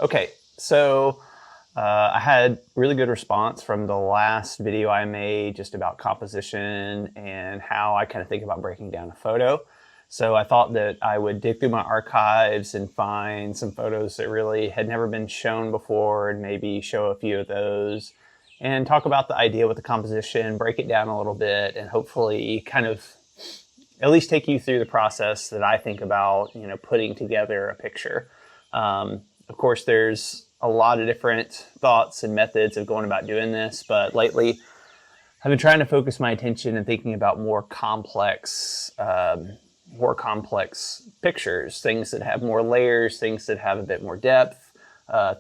Okay, so I had really good response from the last video I made just about composition and how I kind of think about breaking down a photo. So I thought that I would dig through my archives and find some photos that really had never been shown before and maybe show a few of those and talk about the idea with the composition, break it down a little bit, and hopefully kind of at least take you through the process that I think about, putting together a picture. Of course, there's a lot of different thoughts and methods of going about doing this, but lately I've been trying to focus my attention and thinking about more complex pictures, things that have more layers, things that have a bit more depth,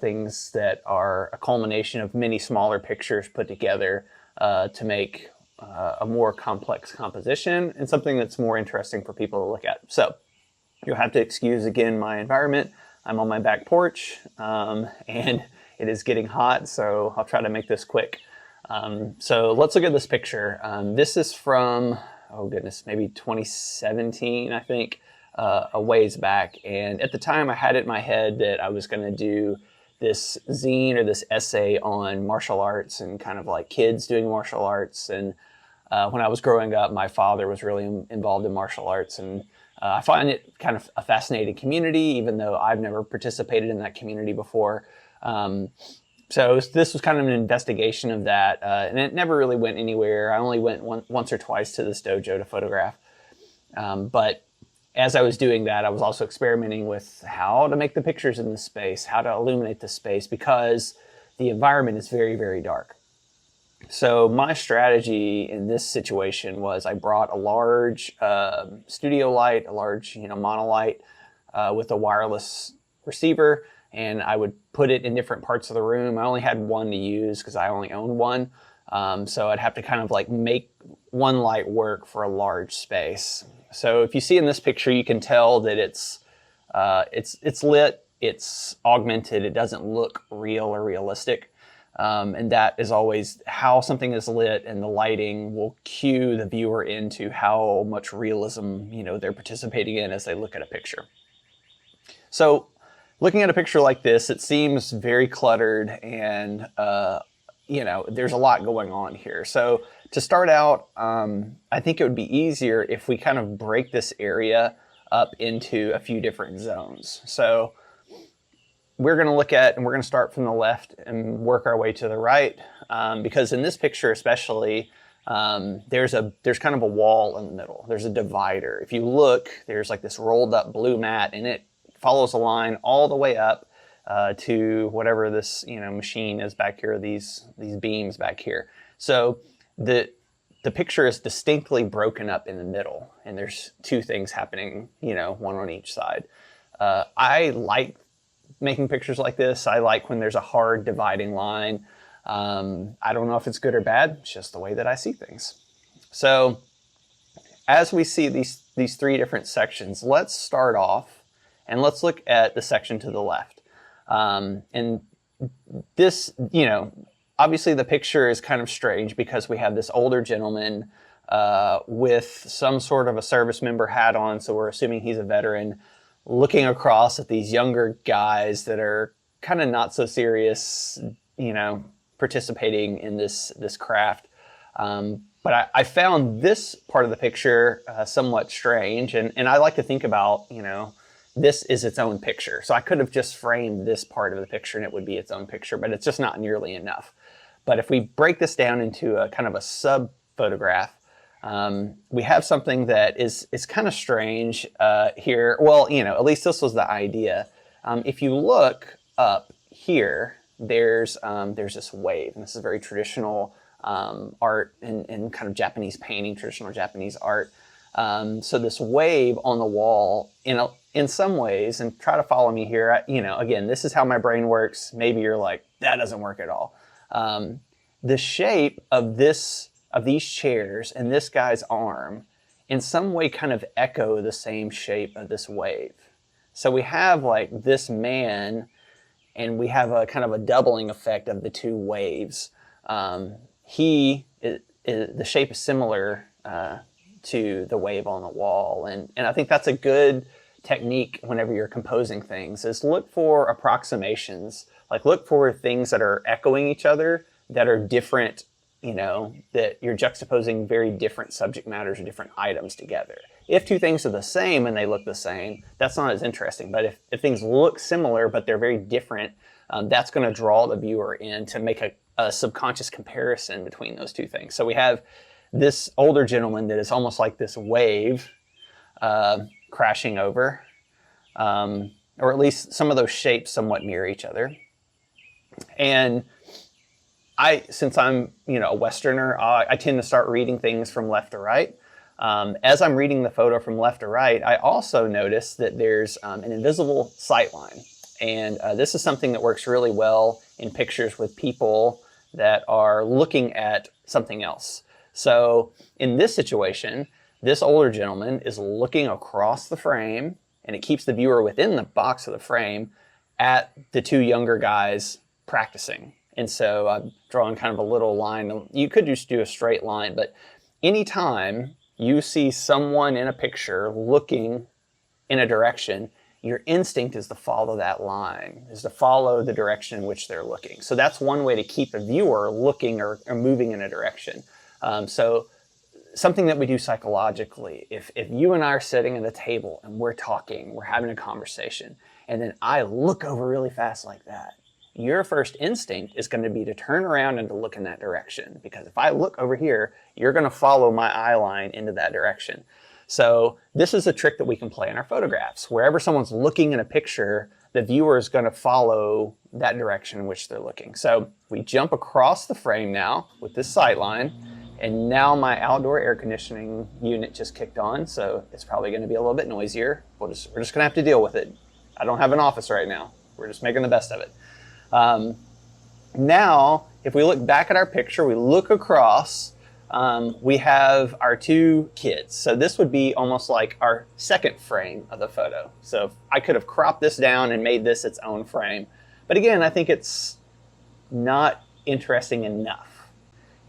things that are a culmination of many smaller pictures put together to make a more complex composition and something that's more interesting for people to look at. So you'll have to excuse again my environment. I'm on my back porch and it is getting hot, so I'll try to make this quick. So let's look at this picture. This is from, oh goodness, maybe 2017, I think, a ways back. And at the time I had it in my head that I was gonna do this zine or this essay on martial arts and kind of like kids doing martial arts. And when I was growing up, my father was really involved in martial arts, and I find it kind of a fascinating community, even though I've never participated in that community before. So this was kind of an investigation of that, and it never really went anywhere. I only went once or twice to this dojo to photograph. But as I was doing that, I was also experimenting with how to make the pictures in this space, how to illuminate the space, because the environment is very, very dark. So my strategy in this situation was I brought a large studio light, a large monolight with a wireless receiver, and I would put it in different parts of the room. I only had one to use because I only owned one. So I'd have to kind of like make one light work for a large space. So if you see in this picture, you can tell that it's lit, it's augmented, it doesn't look real or realistic. And that is always how something is lit, and the lighting will cue the viewer into how much realism they're participating in as they look at a picture. So looking at a picture like this, it seems very cluttered, and there's a lot going on here. So to start out, I think it would be easier if we kind of break this area up into a few different zones. So we're going to look at, and we're going to start from the left and work our way to the right, because in this picture especially, there's kind of a wall in the middle. There's a divider. If you look, there's like this rolled up blue mat, and it follows a line all the way up to whatever this machine is back here, these beams back here. So the picture is distinctly broken up in the middle, and there's two things happening, one on each side. I like making pictures like this. I like when there's a hard dividing line. I don't know if it's good or bad, it's just the way that I see things. So as we see these three different sections, let's start off and let's look at the section to the left. And this, obviously the picture is kind of strange because we have this older gentleman with some sort of a service member hat on, so we're assuming he's a veteran, looking across at these younger guys that are kind of not so serious, participating in this craft. But I found this part of the picture somewhat strange, and I like to think about, this is its own picture. So I could have just framed this part of the picture and it would be its own picture, but it's just not nearly enough. But if we break this down into a kind of a sub photograph, we have something that is kind of strange here. Well, at least this was the idea. If you look up here, there's this wave, and this is very traditional art and kind of Japanese painting, traditional Japanese art. So this wave on the wall, in some ways, and try to follow me here, again, this is how my brain works. Maybe you're like, that doesn't work at all. The shape of these chairs and this guy's arm in some way kind of echo the same shape of this wave. So we have like this man, and we have a kind of a doubling effect of the two waves. The shape is similar to the wave on the wall, and I think that's a good technique whenever you're composing things is look for approximations, like look for things that are echoing each other, that are different, you know, that you're juxtaposing very different subject matters or different items together. If two things are the same and they look the same, that's not as interesting. But if things look similar but they're very different, that's going to draw the viewer in to make a subconscious comparison between those two things. So we have this older gentleman that is almost like this wave crashing over, or at least some of those shapes somewhat mirror each other. And since I'm, you know, a Westerner, I tend to start reading things from left to right. As I'm reading the photo from left to right, I also notice that there's an invisible sight line. And this is something that works really well in pictures with people that are looking at something else. So in this situation, this older gentleman is looking across the frame, and it keeps the viewer within the box of the frame at the two younger guys practicing. And so I'm drawing kind of a little line. You could just do a straight line, but anytime you see someone in a picture looking in a direction, your instinct is to follow that line, is to follow the direction in which they're looking. So that's one way to keep a viewer looking or moving in a direction. So something that we do psychologically, if you and I are sitting at a table and we're talking, we're having a conversation, and then I look over really fast like that, your first instinct is going to be to turn around and to look in that direction. Because if I look over here, you're going to follow my eye line into that direction. So this is a trick that we can play in our photographs. Wherever someone's looking in a picture, the viewer is going to follow that direction in which they're looking. So we jump across the frame now with this sight line, and now my outdoor air conditioning unit just kicked on, so it's probably going to be a little bit noisier. We're just going to have to deal with it. I don't have an office right now. We're just making the best of it. Now, if we look back at our picture, we look across, we have our two kids. So this would be almost like our second frame of the photo. So I could have cropped this down and made this its own frame. But again, I think it's not interesting enough.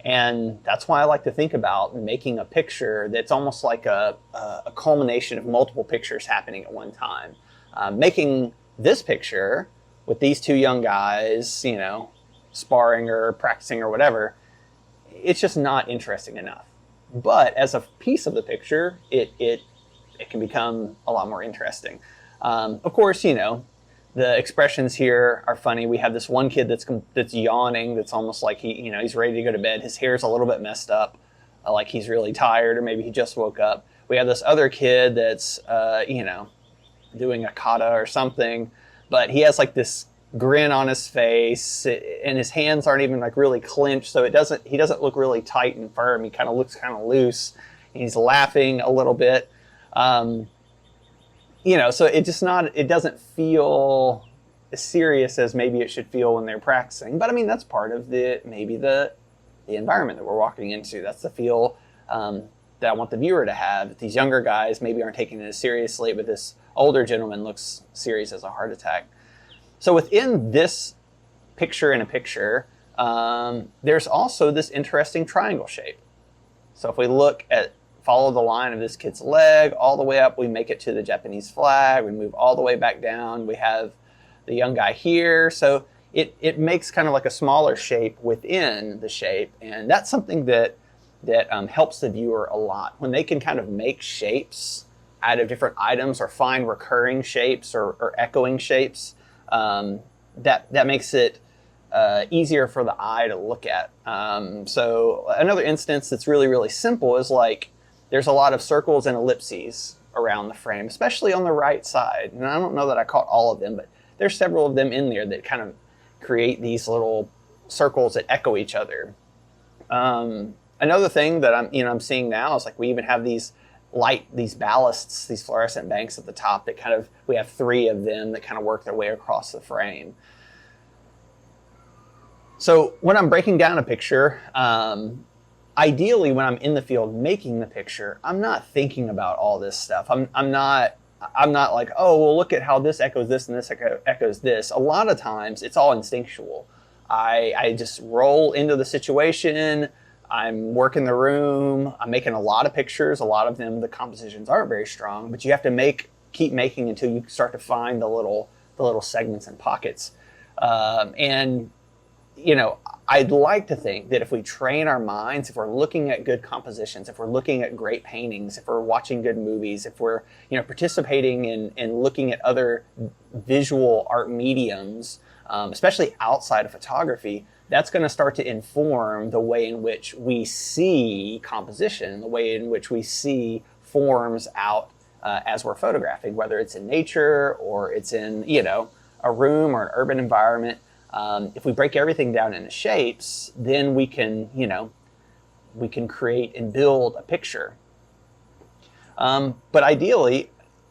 And that's why I like to think about making a picture that's almost like a culmination of multiple pictures happening at one time. Making this picture with these two young guys, you know, sparring or practicing or whatever, it's just not interesting enough. But as a piece of the picture, it can become a lot more interesting. Of course, you know, the expressions here are funny. We have this one kid that's yawning, that's almost like he's ready to go to bed. His hair's a little bit messed up, like he's really tired, or maybe he just woke up. We have this other kid that's doing a kata or something, but he has like this grin on his face, and his hands aren't even like really clenched, so he doesn't look really tight and firm. He kind of looks kind of loose, and he's laughing a little bit. So it doesn't feel as serious as maybe it should feel when they're practicing. But I mean, that's part of the environment that we're walking into. That's the feel that I want the viewer to have. These younger guys maybe aren't taking it as seriously, but this older gentleman looks serious as a heart attack. So within this picture in a picture, there's also this interesting triangle shape. So if we follow the line of this kid's leg all the way up, we make it to the Japanese flag, we move all the way back down, we have the young guy here. So it makes kind of like a smaller shape within the shape, and that's something that helps the viewer a lot. When they can kind of make shapes out of different items or find recurring shapes or echoing shapes, that makes it easier for the eye to look at. So another instance that's really, really simple is like there's a lot of circles and ellipses around the frame, especially on the right side. And I don't know that I caught all of them, but there's several of them in there that kind of create these little circles that echo each other. Another thing that I'm seeing now is like we even have these ballasts, these fluorescent banks at the top that we have 3 of them that kind of work their way across the frame. So when I'm breaking down a picture, ideally when I'm in the field making the picture, I'm not thinking about all this stuff. I'm not like, oh, well, look at how this echoes this and this echoes this. A lot of times it's all instinctual. I just roll into the situation. I'm working the room. I'm making a lot of pictures. A lot of them, the compositions aren't very strong, but you have to make keep making until you start to find the little segments and pockets. And you know, I'd like to think that if we train our minds, if we're looking at good compositions, if we're looking at great paintings, if we're watching good movies, if we're, you know, participating in looking at other visual art mediums, especially outside of photography, that's going to start to inform the way in which we see composition, the way in which we see forms out as we're photographing, whether it's in nature or it's in, you know, a room or an urban environment. If we break everything down into shapes, then we can, you know, we can create and build a picture. But ideally,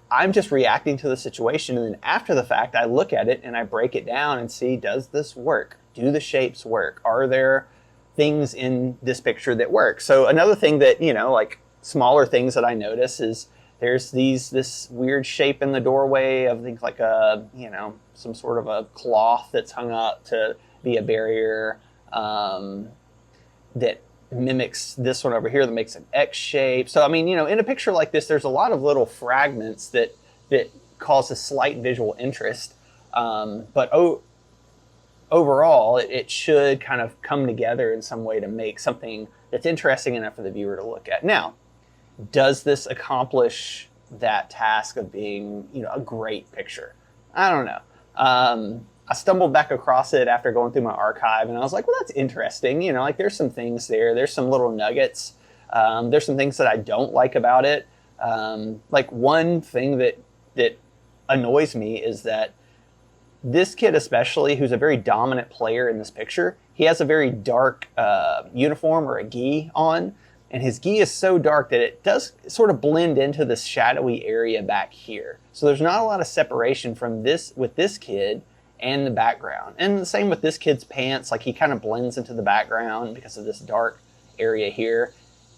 I'm just reacting to the situation, and then after the fact, I look at it and I break it down and see, does this work? Do the shapes work? Are there things in this picture that work? So another thing that, you know, like smaller things that I notice is there's this weird shape in the doorway of things like a, you know, some sort of a cloth that's hung up to be a barrier that mimics this one over here that makes an X shape. So, I mean, you know, in a picture like this, there's a lot of little fragments that cause a slight visual interest. But overall, it should kind of come together in some way to make something that's interesting enough for the viewer to look at. Now, does this accomplish that task of being, you know, a great picture? I don't know. I stumbled back across it after going through my archive, and I was like, well, that's interesting. You know, like there's some things there. There's some little nuggets. There's some things that I don't like about it. Like one thing that annoys me is that this kid especially, who's a very dominant player in this picture, he has a very dark uniform or a gi on. And his gi is so dark that it does sort of blend into this shadowy area back here. So there's not a lot of separation from this with this kid and the background. And the same with this kid's pants, like he kind of blends into the background because of this dark area here.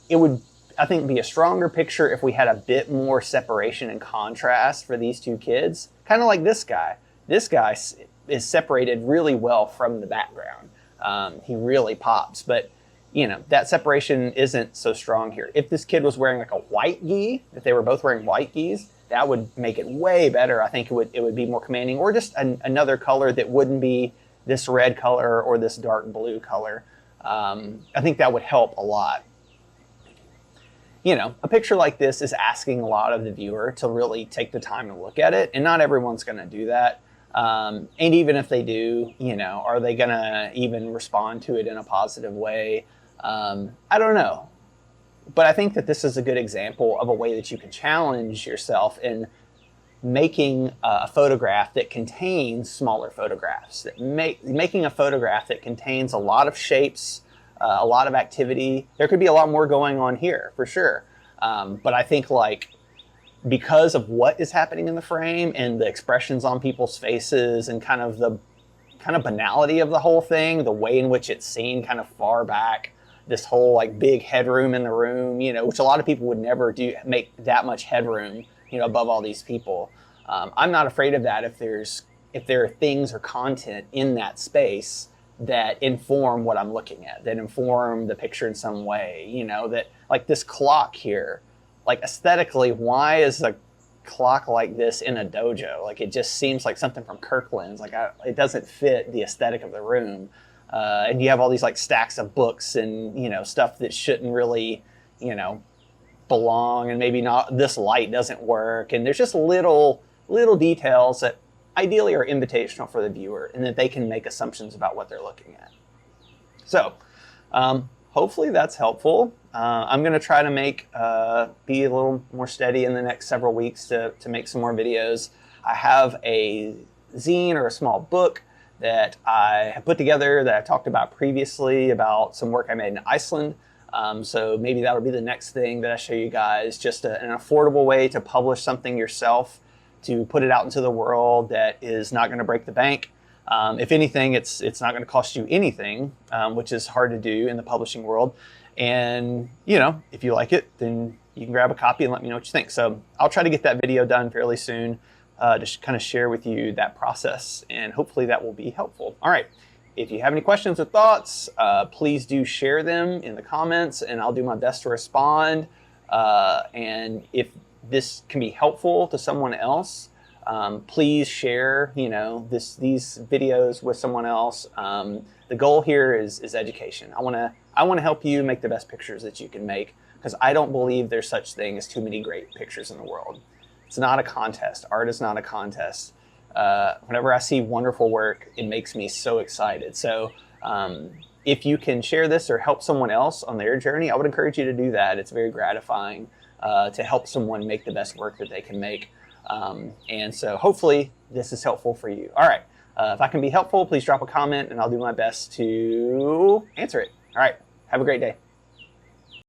It would, I think, be a stronger picture if we had a bit more separation and contrast for these two kids. Kind of like this guy. This guy is separated really well from the background. He really pops, but you know, that separation isn't so strong here. If this kid was wearing like a white gi, if they were both wearing white gis, that would make it way better. I think it would be more commanding, or just another color that wouldn't be this red color or this dark blue color. I think that would help a lot. You know, a picture like this is asking a lot of the viewer to really take the time to look at it, and not everyone's going to do that. And even if they do, you know, are they going to even respond to it in a positive way? I don't know. But I think that this is a good example of a way that you can challenge yourself in making a photograph that contains smaller photographs, that making a photograph that contains a lot of shapes, a lot of activity. There could be a lot more going on here for sure. But I think like because of what is happening in the frame and the expressions on people's faces and kind of the banality of the whole thing, the way in which it's seen kind of far back, this whole like big headroom in the room, you know, which a lot of people would never do, make that much headroom, you know, above all these people. I'm not afraid of that if there are things or content in that space that inform what I'm looking at, that inform the picture in some way, you know, that like this clock here, like aesthetically, why is a clock like this in a dojo? Like it just seems like something from Kirkland's. Like it doesn't fit the aesthetic of the room. And you have all these like stacks of books and, you know, stuff that shouldn't really, you know, belong, and maybe not, this light doesn't work. And there's just little details that ideally are invitational for the viewer and that they can make assumptions about what they're looking at. So hopefully that's helpful. I'm going to try to be a little more steady in the next several weeks to make some more videos. I have a zine or a small book that I have put together that I talked about previously about some work I made in Iceland. So maybe that'll be the next thing that I show you guys, just an affordable way to publish something yourself, to put it out into the world that is not going to break the bank. If anything, it's not going to cost you anything, which is hard to do in the publishing world. And, you know, if you like it, then you can grab a copy and let me know what you think. So I'll try to get that video done fairly soon to kind of share with you that process, and hopefully that will be helpful. All right. If you have any questions or thoughts, please do share them in the comments, and I'll do my best to respond. And if this can be helpful to someone else, please share, these videos with someone else. The goal here is education. I want to help you make the best pictures that you can make, because I don't believe there's such thing as too many great pictures in the world. It's not a contest. Art is not a contest. Whenever I see wonderful work, it makes me so excited. So if you can share this or help someone else on their journey, I would encourage you to do that. It's very gratifying to help someone make the best work that they can make. And so hopefully this is helpful for you. All right. If I can be helpful, please drop a comment and I'll do my best to answer it. All right. Have a great day.